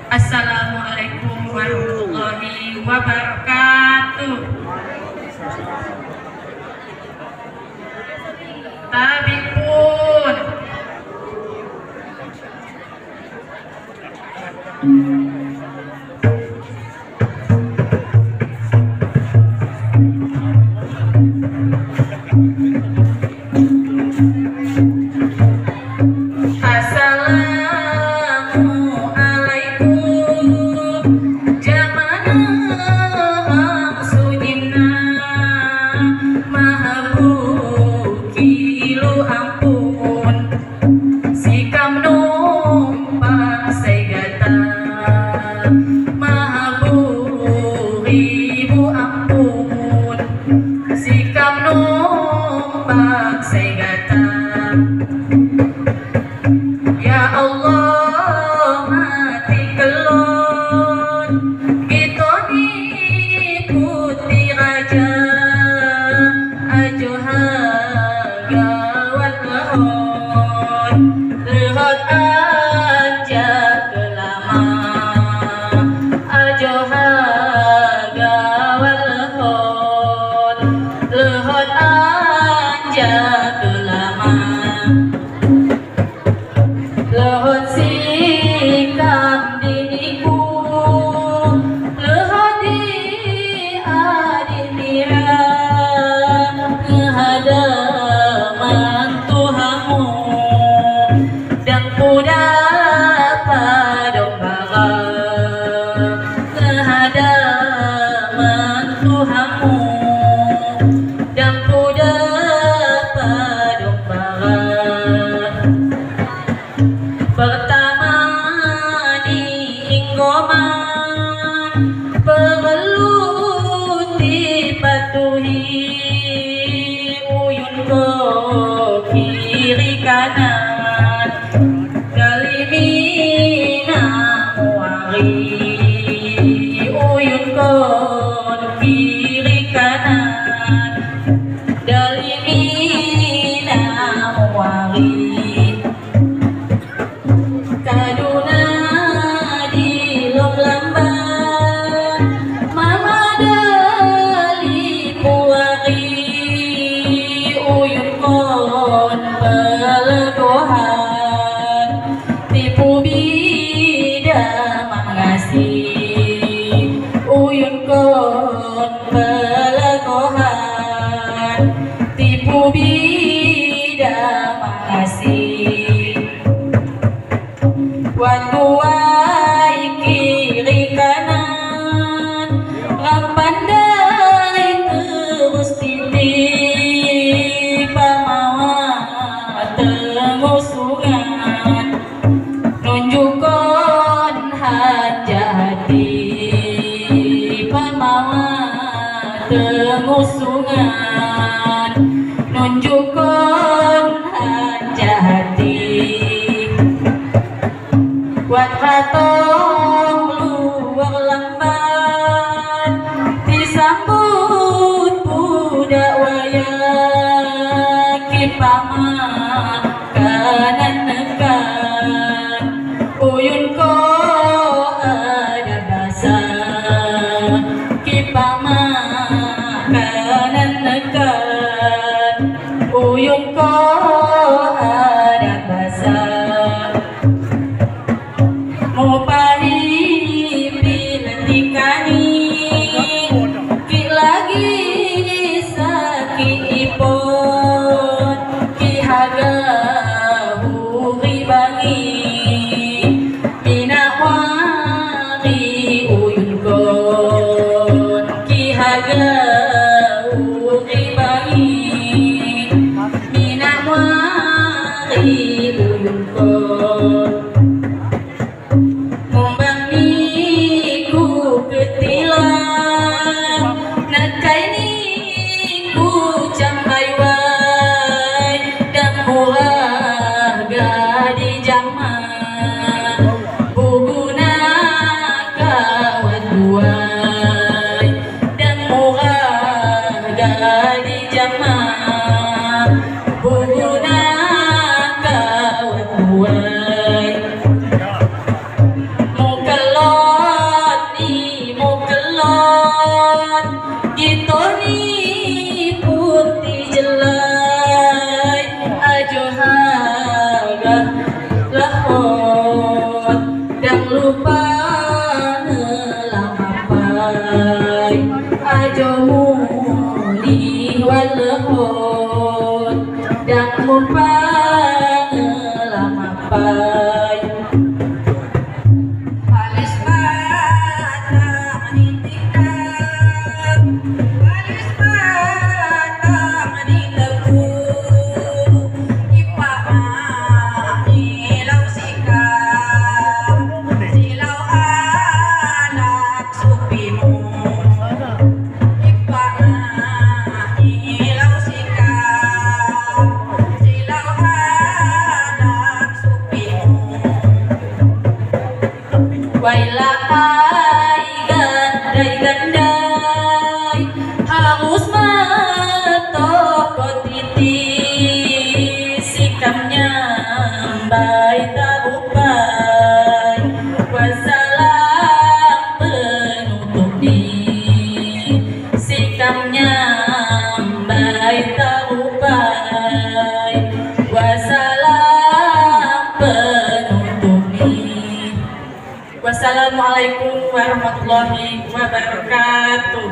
Assalamualaikum warahmatullahi wabarakatuh. Tabipun. Ya Allah mati kelon kita ni putih raja ajo gawat lehon lehot aja kelama ajo gawat lehon lehot aja kelama lehot sikam diriku lehot di adinira ngehadaman Tuhanmu dan kuda padombara ngehadaman Tuhanmu dan kuda padombara. Pertama di inggoman perlu dipatuhi uyun ke kiri kanan galimina muari uyun ke kiri kanan galimina muari kaduna di lamban mama dali puari uyun kon pelegohan tipu bida mengasih uyun kon pelegohan tipu bida mengasih Waduai kiri kanan Rapandai terus titip pamawa tengusungan nunjukkan hajati pamawa tengusungan nunjukkan hajati buat katong luar lamban disambut budak waya kipama kanan nekan uyun ko ada basa kipama kanan nekan uyun ko ada basa Mupani Wailahai gandai harus matoko titi sikapnya baik tak upai wassalam penutup di sikapnya baik tak upai wassalam penutup di. Wassalamualaikum warahmatullahi wabarakatuh.